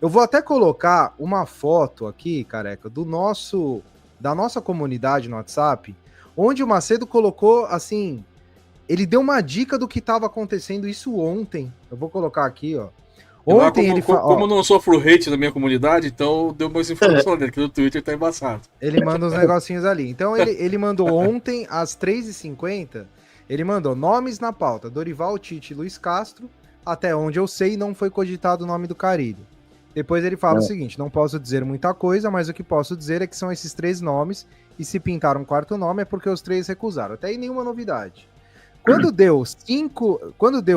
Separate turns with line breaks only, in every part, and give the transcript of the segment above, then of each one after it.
Eu vou até colocar uma foto aqui, careca, da nossa comunidade no WhatsApp, onde o Macedo colocou assim, ele deu uma dica do que estava acontecendo isso ontem. Eu vou colocar aqui, ó.
E lá,
Ontem ele
como
ó,
eu não sofro hate na minha comunidade, então deu mais informação dele, que no Twitter tá embaçado.
ele manda uns negocinhos ali. Então ele mandou ontem às 3h50, ele mandou nomes na pauta: Dorival, Tite e Luiz Castro. Até onde eu sei, não foi cogitado o nome do Carille. Depois ele fala o seguinte: não posso dizer muita coisa, mas o que posso dizer é que são esses três nomes, e se pintar um quarto nome é porque os três recusaram. Até aí nenhuma novidade. Quando deu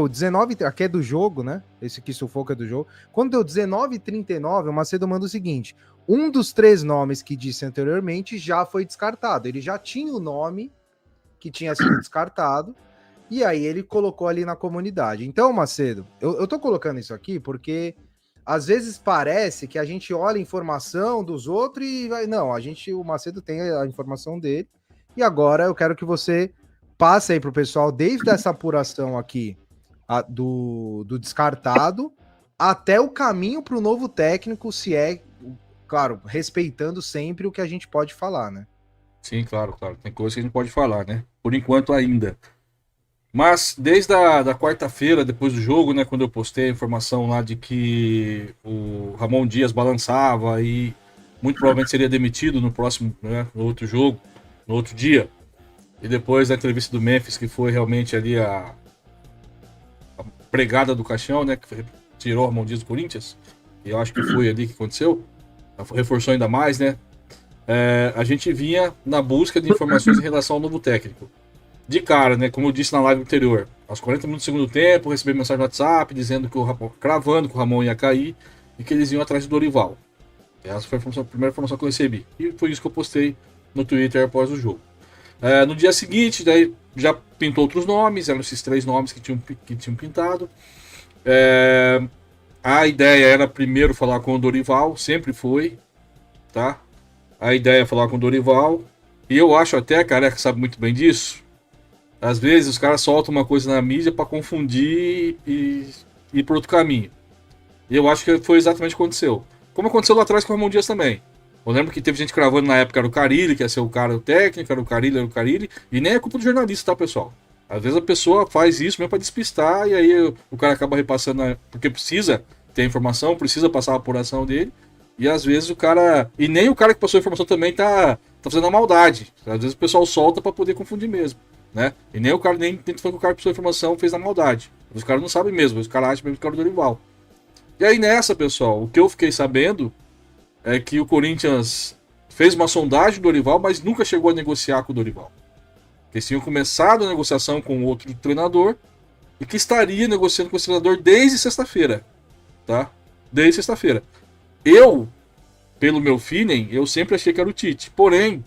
19, aqui é do jogo, né? Esse aqui sufoco é do jogo. Quando deu 19h39, o Macedo manda o seguinte: um dos três nomes que disse anteriormente já foi descartado. Ele já tinha o nome que tinha sido descartado, e aí ele colocou ali na comunidade. Então, Macedo, eu tô colocando isso aqui porque às vezes parece que a gente olha a informação dos outros e vai. Não, o Macedo tem a informação dele. E agora eu quero que você passe aí pro pessoal, desde essa apuração aqui do descartado até o caminho para o novo técnico, se é, claro, respeitando sempre o que a gente pode falar, né?
Sim, claro, claro. Tem coisa que a gente pode falar, né? Por enquanto ainda. Mas desde a quarta-feira, depois do jogo, né, quando eu postei a informação lá de que o Ramon Dias balançava e muito provavelmente seria demitido no próximo, né, no outro jogo, no outro dia. E depois da entrevista do Memphis, que foi realmente ali a pregada do caixão, né, que tirou o Ramon Dias do Corinthians. E eu acho que foi ali que aconteceu. Reforçou ainda mais, né? A gente vinha na busca de informações em relação ao novo técnico. De cara, né? Como eu disse na live anterior, aos 40 minutos do segundo tempo, recebi mensagem no WhatsApp dizendo que cravando que o Ramon ia cair e que eles iam atrás do Dorival. Essa foi a primeira informação que eu recebi. E foi isso que eu postei no Twitter após o jogo. No dia seguinte, daí já pintou outros nomes, eram esses três nomes que tinham pintado. A ideia era primeiro falar com o Dorival, sempre foi, tá? A ideia é falar com o Dorival. E eu acho até, a Careca sabe muito bem disso, às vezes os caras soltam uma coisa na mídia para confundir e ir para outro caminho. E eu acho que foi exatamente o que aconteceu. Como aconteceu lá atrás com o Ramon Dias também. Eu lembro que teve gente cravando na época, era o Carille, que ia ser o cara o técnico, era o Carille. E nem é culpa do jornalista, tá, pessoal? Às vezes a pessoa faz isso mesmo para despistar e aí o cara acaba repassando, porque precisa ter informação, precisa passar a apuração dele. E às vezes o cara. E nem o cara que passou a informação também tá fazendo a maldade. Às vezes o pessoal solta para poder confundir mesmo. Né? E nem o cara, nem tenta falar que o cara que passou a informação fez na maldade. Os caras não sabem mesmo, os caras acham mesmo que era o Dorival. E aí nessa, pessoal, o que eu fiquei sabendo é que o Corinthians fez uma sondagem do Dorival, mas nunca chegou a negociar com o Dorival. Eles tinham começado a negociação com outro treinador e que estaria negociando com esse treinador desde sexta-feira. Tá? Desde sexta-feira. Eu, pelo meu feeling, eu sempre achei que era o Tite. Porém,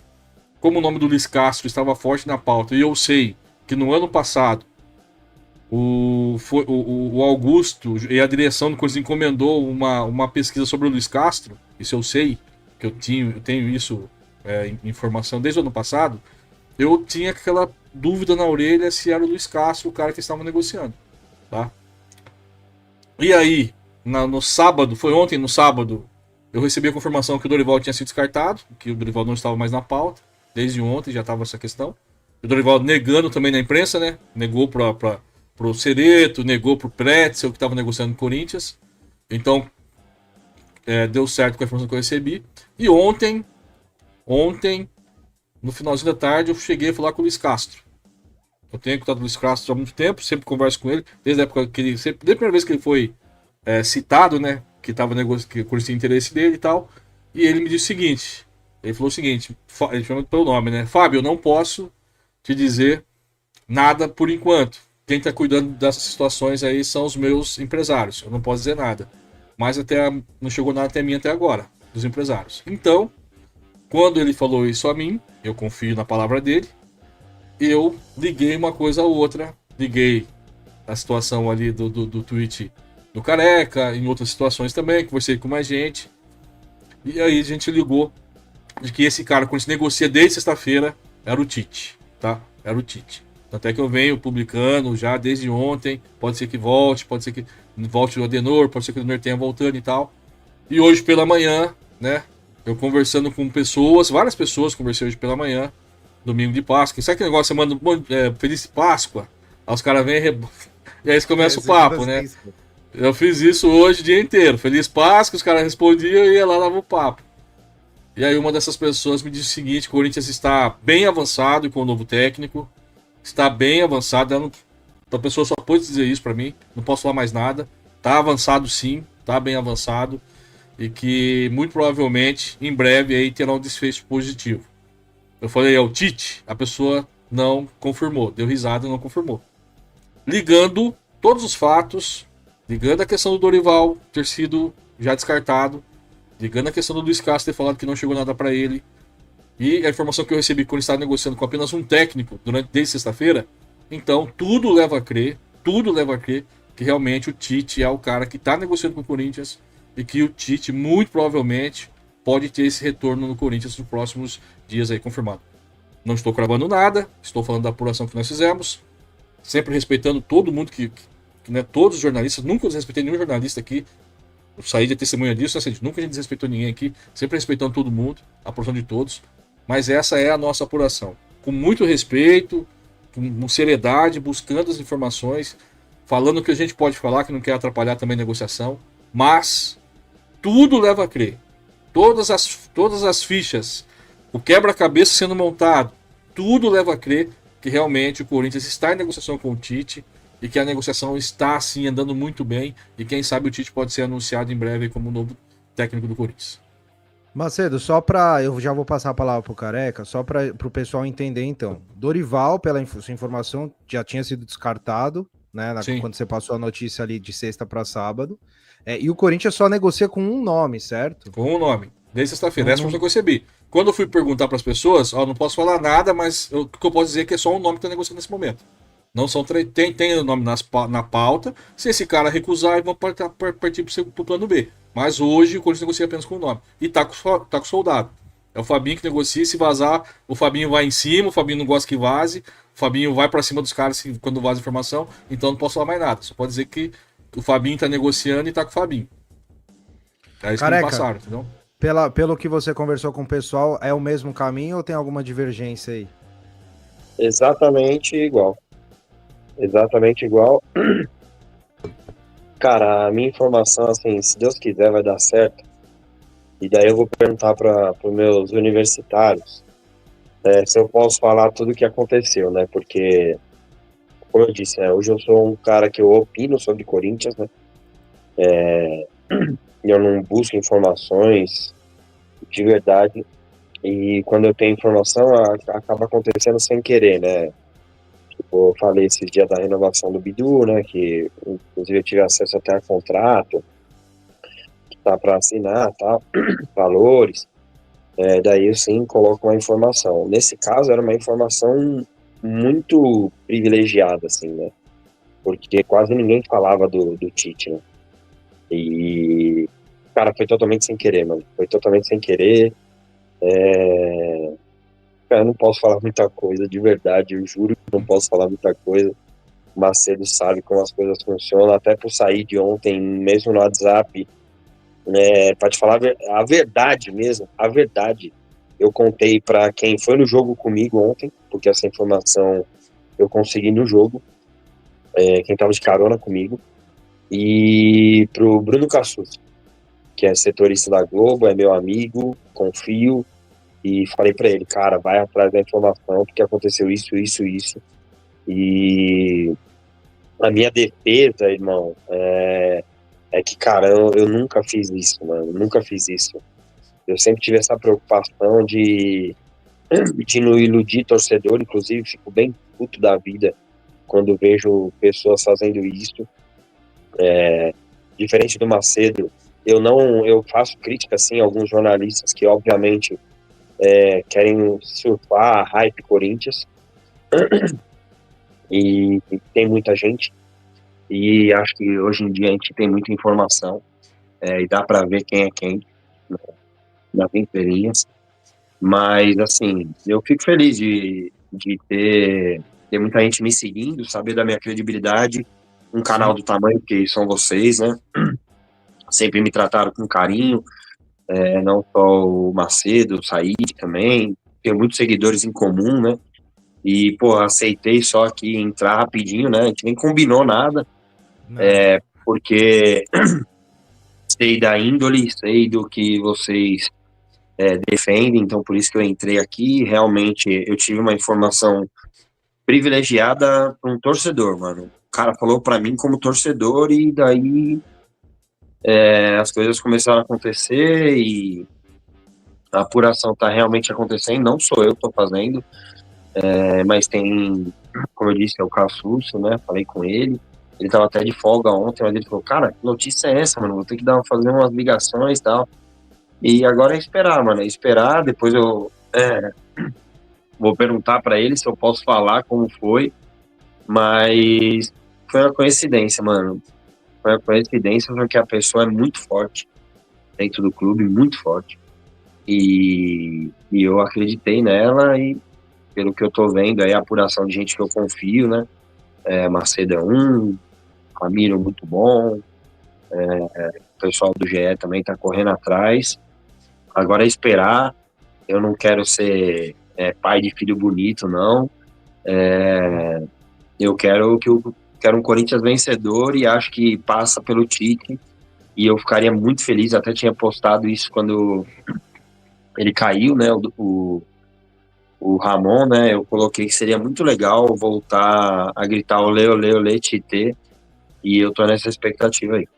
como o nome do Luiz Castro estava forte na pauta, e eu sei que no ano passado o Augusto e a direção do Corinthians encomendou uma pesquisa sobre o Luiz Castro, isso eu sei, que eu tenho isso, informação desde o ano passado, eu tinha aquela dúvida na orelha se era o Luiz Castro o cara que estava negociando. Tá? E aí, no sábado, foi ontem no sábado, eu recebi a confirmação que o Dorival tinha sido descartado, que o Dorival não estava mais na pauta. Desde ontem já estava essa questão. O Dorival negando também na imprensa, né? Negou pro Cereto, negou pro Pretzel, que estava negociando com o Corinthians. Então, deu certo com a informação que eu recebi. E ontem, no finalzinho da tarde, eu cheguei a falar com o Luiz Castro. Eu tenho contato com o Luiz Castro há muito tempo, sempre converso com ele, desde a época que ele. Desde a primeira vez que ele foi citado, né? Que tava que o Corinthians tinha interesse dele e tal. E ele me disse o seguinte: ele falou o seguinte, ele chama pelo nome, né? Fábio, eu não posso te dizer nada por enquanto. Quem está cuidando dessas situações aí são os meus empresários. Eu não posso dizer nada. Mas não chegou nada até mim até agora, dos empresários. Então, quando ele falou isso a mim, eu confio na palavra dele, eu liguei uma coisa a outra. Liguei a situação ali do tweet do Careca, em outras situações também, conversei com mais gente. E aí a gente ligou de que esse cara, quando se negocia desde sexta-feira, era o Tite, tá? Era o Tite. Tanto é que eu venho publicando já desde ontem. Pode ser que volte, pode ser que volte o Adenor, pode ser que o Adenor tenha voltando e tal. E hoje pela manhã, né? Eu conversando com pessoas, várias pessoas, conversei hoje pela manhã, domingo de Páscoa. Sabe aquele negócio, você manda Feliz Páscoa? Aí os caras vêm e aí começa o
Você manda
papo, né?
assim, pô.
Eu fiz isso hoje o dia inteiro. Feliz Páscoa, os caras respondiam e ia lá dava o papo. E aí uma dessas pessoas me disse o seguinte: o Corinthians está bem avançado com o novo técnico. Está bem avançado. A pessoa só pôde dizer isso pra mim. Não posso falar mais nada. Tá avançado sim, tá bem avançado. E que muito provavelmente em breve aí terá um desfecho positivo. Eu falei, é o Tite? A pessoa não confirmou. Deu risada e não confirmou. Ligando todos os fatos, ligando a questão do Dorival ter sido já descartado, ligando a questão do Luiz Castro ter falado que não chegou nada pra ele, e a informação que eu recebi quando ele estava negociando com apenas um técnico desde sexta-feira, então tudo leva a crer que realmente o Tite é o cara que está negociando com o Corinthians e que o Tite muito provavelmente pode ter esse retorno no Corinthians nos próximos dias aí confirmado. Não estou cravando nada, estou falando da apuração que nós fizemos, sempre respeitando todo mundo né, todos os jornalistas, nunca desrespeitei nenhum jornalista aqui, eu saí de testemunha disso, né, nunca a gente desrespeitou ninguém aqui, sempre respeitando todo mundo, a apuração de todos. Mas essa é a nossa apuração. Com muito respeito, com seriedade, buscando as informações, falando o que a gente pode falar, que não quer atrapalhar também a negociação. Mas tudo leva a crer. Todas as fichas, o quebra-cabeça sendo montado, tudo leva a crer que realmente o Corinthians está em negociação com o Tite e que a negociação está, sim, andando muito bem. E quem sabe o Tite pode ser anunciado em breve como novo técnico do Corinthians.
Macedo, eu já vou passar a palavra pro Careca, só para o pessoal entender então. Dorival, pela sua informação, já tinha sido descartado, né,
Sim.
quando você passou a notícia ali de sexta para sábado. E o Corinthians só negocia com um nome, certo?
Com o nome. Desde sexta-feira.
Não,
Essa foi a que eu recebi. Quando eu fui perguntar para as pessoas, ó, não posso falar nada, mas o que eu posso dizer é que é só um nome que está negociando nesse momento. Não são tem o nome na pauta. Se esse cara recusar, vão partir para o plano B. Mas hoje o Corinthians negocia apenas com o nome. E tá com o soldado. É o Fabinho que negocia. Se vazar, o Fabinho vai em cima. O Fabinho não gosta que vaze. O Fabinho vai para cima dos caras quando vaza informação. Então não posso falar mais nada. Só pode dizer que o Fabinho tá negociando e tá com o Fabinho. É isso que me
Careca,
passaram, entendeu?
pelo que você conversou com o pessoal, é o mesmo caminho ou tem alguma divergência aí?
Exatamente igual. Exatamente igual. Cara, a minha informação, assim, se Deus quiser, vai dar certo. E daí eu vou perguntar para os meus universitários se eu posso falar tudo o que aconteceu, né? Porque, como eu disse, né, hoje eu sou um cara que eu opino sobre Corinthians, né? E eu não busco informações de verdade. E quando eu tenho informação, acaba acontecendo sem querer, né? Tipo, eu falei esses dias da renovação do Bidu, né? Que inclusive eu tive acesso até a contrato, que tá para assinar, tá? Valores. Daí eu sim coloco uma informação. Nesse caso era uma informação muito privilegiada, assim, né? Porque quase ninguém falava do Tite, né? E, cara, foi totalmente sem querer, mano. Foi totalmente sem querer. Cara, eu não posso falar muita coisa, de verdade, eu juro que não posso falar muita coisa. O Macedo sabe como as coisas funcionam, até por sair de ontem, mesmo no WhatsApp, para te falar a verdade mesmo, a verdade. Eu contei para quem foi no jogo comigo ontem, porque essa informação eu consegui no jogo, quem tava de carona comigo, e pro Bruno Cassus, que é setorista da Globo, é meu amigo, confio, e falei para ele, cara, vai atrás da informação, porque aconteceu isso, isso, isso. E a minha defesa, irmão, é que, cara, eu nunca fiz isso, mano, nunca fiz isso. Eu sempre tive essa preocupação de não iludir torcedor, inclusive fico bem puto da vida quando vejo pessoas fazendo isso. Diferente do Macedo, eu faço crítica, assim, a alguns jornalistas que, obviamente, querem surfar a hype Corinthians, e tem muita gente, e acho que hoje em dia a gente tem muita informação, e dá para ver quem é quem, né, nas entrelinhas. Mas, assim, eu fico feliz de ter muita gente me seguindo, saber da minha credibilidade, um canal
Sim.
do tamanho que são vocês, né? sempre me trataram com carinho, não só o Macedo, o Said também, tenho muitos seguidores em comum, né? E, pô, aceitei só aqui entrar rapidinho, né? A gente nem combinou nada,
Não.
porque sei da índole, sei do que vocês defendem, então por isso que eu entrei aqui. Realmente, eu tive uma informação privilegiada para um torcedor, mano. O cara falou para mim como torcedor e daí as coisas começaram a acontecer e a apuração tá realmente acontecendo, não sou eu que tô fazendo, mas tem, como eu disse, é o Cassuccio, né? Falei com ele. Ele tava até de folga ontem, mas ele falou, cara, que notícia é essa, mano? Vou ter que fazer umas ligações e tal. E agora é esperar, mano. É esperar, depois eu vou perguntar pra ele se eu posso falar como foi. Mas foi uma coincidência, mano. Foi uma coincidência porque a pessoa é muito forte dentro do clube, muito forte. E eu acreditei nela e pelo que eu tô vendo aí, a apuração de gente que eu confio, né? Macedo é um, Ramiro muito bom, o pessoal do GE também tá correndo atrás. Agora é esperar, eu não quero ser pai de filho bonito, não. Eu quero um Corinthians vencedor e acho que passa pelo Tite. E eu ficaria muito feliz, até tinha postado isso quando ele caiu, né? O Ramon, né? Eu coloquei que seria muito legal voltar a gritar olê, olê, olê, Tite. E eu tô nessa expectativa aí.